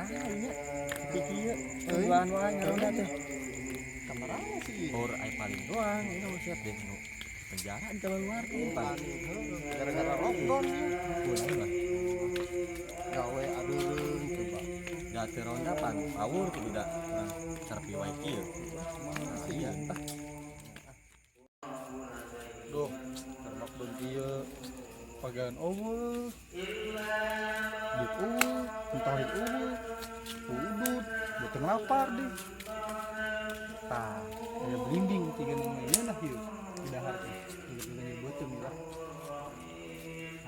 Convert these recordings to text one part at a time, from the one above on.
nya kieu tujuan wae ngaranna teh kamaraha sih or ai paling doang ini mah siap deh nu penjara di luar gara-gara lockdown mah gawe aduh coba da teu ronda pan awur kudu da urang sarpi wae kieu iya duh karena lockdown kieu pagan eueuh gitu entarik udut beuteung lapar deh tah aya blimbing tiga nama ieu lah ieu dahar teh bener-bener beuteung lah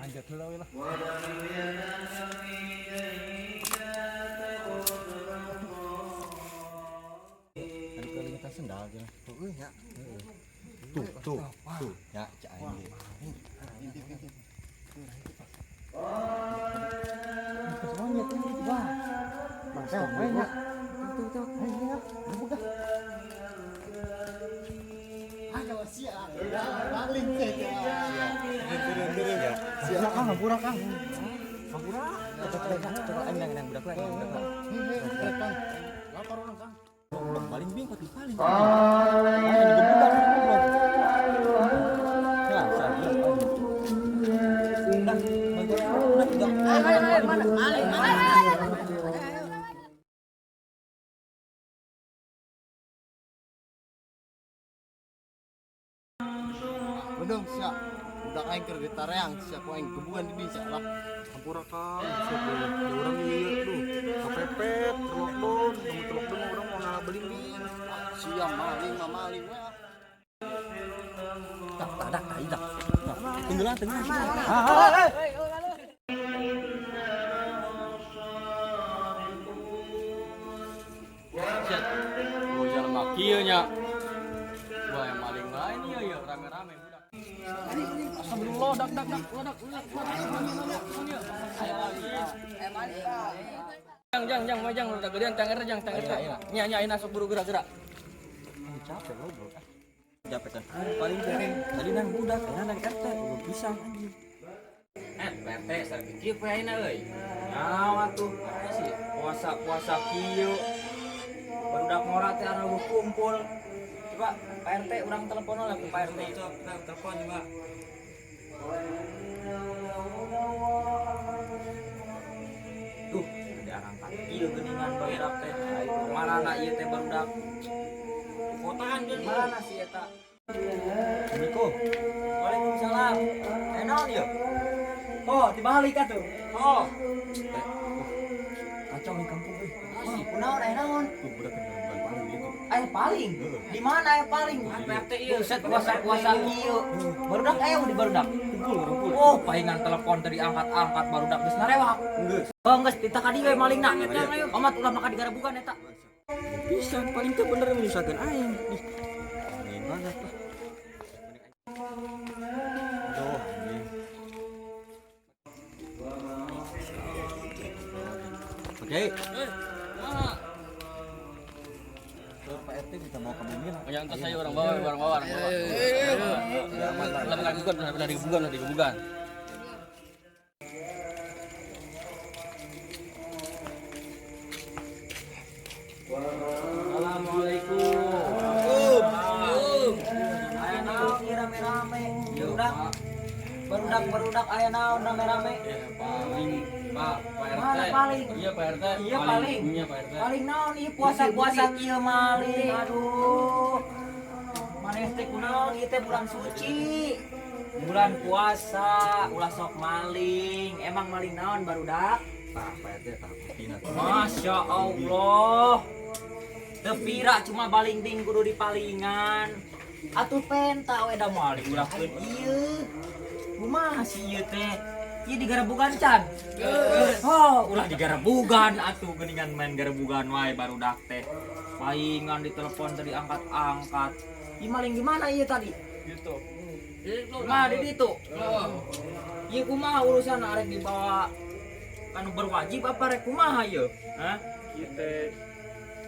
anjat heula we lah ari kali kita sendal aja heueuh nya tuh ya cak anjing semuanya tuh wah masa banyak tuh ayo buka ayo siap paling teh ya siap hampura kang hampura coba endang budak lain kang lapar orang kang paling bingkot di paling Bedong siap udah aing keur ditareang siap aing gebugan di bisa lah hampura kang siap urang ieu tuh kapepet lockdown namun lockdown urang mau belimbing siap maling we tak tenggelam oh jalan makieu nya wah maling lain ieu rame-rame budak astagfirullah dak jang udah gedean tanger nya ayeuna sok buru gerak capek lo bro capek kan paling sering tadi nang budak nang RT belum pisang anjing RT sareng kieu poe ayeuna euy nyawa tuh sih puasa kieu budak ngora teh anu kumpul coba Pak RT urang telepon lah ke Pak RT telepon coba tuh ada angkat ieu geuningan barudak teh marana ieu teh barudak kotaan ge marana si eta Assalamualaikum Waalaikumsalam naon ieu oh dibalik atuh oh kacau di kampung euy masih kunaon naon tuh budak paling di mana ya paling RT ieu set puasa kieu barudak aya di barudak kumpul oh palingan telepon tadi angkat barudak geus narewak geus pita ka dieu malingna amat ulah maka digarabugan eta bisa paling teh bener menyusahkeun aing ih banget lah aduh anjing oke Pak RT kita mau ke Bumi lah. Yang tas saya orang bawa. Lah digebugan. Assalamualaikum. Aya naon rame-rame? Ya udah. Barudak aya naon rame-rame? Paling Pak RT. Iya Pak RT. Iya paling. Iya Pak RT. Paling naon ieu puasa kieu maling. Aduh. Maneh teh kunaon ieu teh bulan suci. Bulan puasa ulah sok maling. Emang maling naon barudak? Pak RT tah pina. Masya Allah. Teu pira cuma baling-ting kudu dipalingan. Atuh penta we da maling ulahkeun ieu. Kumaha si ieu teh? Ieu digarabugan can. Oh, ulah digarabugan atuh geuningan main garabugan wae barudak teh. Palingan ditelepon tadi angkat. Ieu maling di mana ieu tadi? Ditu. Nah, di ditu. Ieu kumaha urusan arek dibawa kanu berwajib apa rek kumaha ieu? Hah? Ieu teh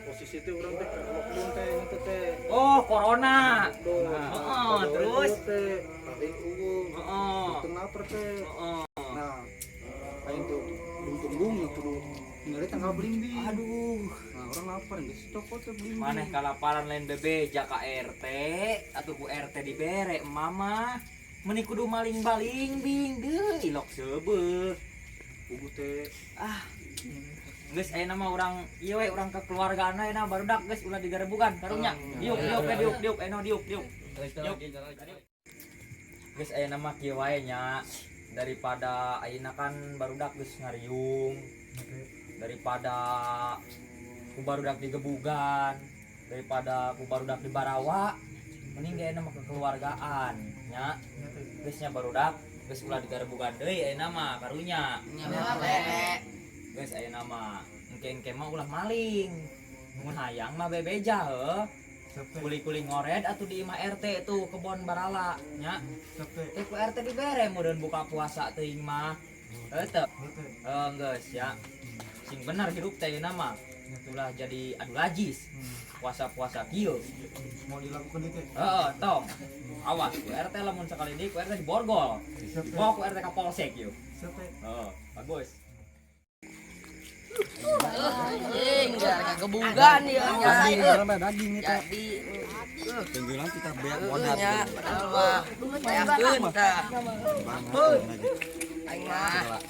posisi teh urang teh lockdown teh itu teh. Oh, corona. Heeh, terus teh paling unggul. Heeh. Tengah lapar teh. Nah, aing tuh tunggung kudu Ngeri tanggal belimbing. Aduh, Nah, orang lapar guys. Toko teh belimbing. maneh kalaparan lain bebeja ka RT atuh ku RT dibere mama. Meni kudu maling-baling bing deuh ilok seubeuh. Buku teh. Ah. Geus ayeuna mah urang ieu we urang kekeluargaan ayeuna barudak geus ulah digarebugan karunya. Diuk ayeuna diuk. Geus ayeuna mah kieu wae nya. Daripada ayeuna kan barudak geus ngariung. Daripada ku barudak digebugan, daripada ku barudak di Barawa, mending ge ayeuna mah kekeluargaan nya. Geus nya barudak geus ulah digarebugan deui ayeuna mah karunya. Geus ayeuna mah engke-engke mah ulah maling. Mun hayang mah bebeja heuh. Kuli-kuli ngored atuh di imah RT tuh kebon barala nya. Teh ku RT dibere mureun buka puasa teuing mah. Teu. Geus ya. Sing bener hirup teh ayeuna mah. Ulah jadi adu lajis. Puasa-puasa kieu. Mau dilakukan itu. Tong. Awas ku RT lamun sakali deui ku RT diborgol. Bawa ku RT ka polsek yeuh. Bagus. Anjing, gak kebugan ya nyai. Daging itu. Jadi Tenggelam kita beak nya padahal mah payakeun tah. Aing mah.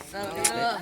Saleuh.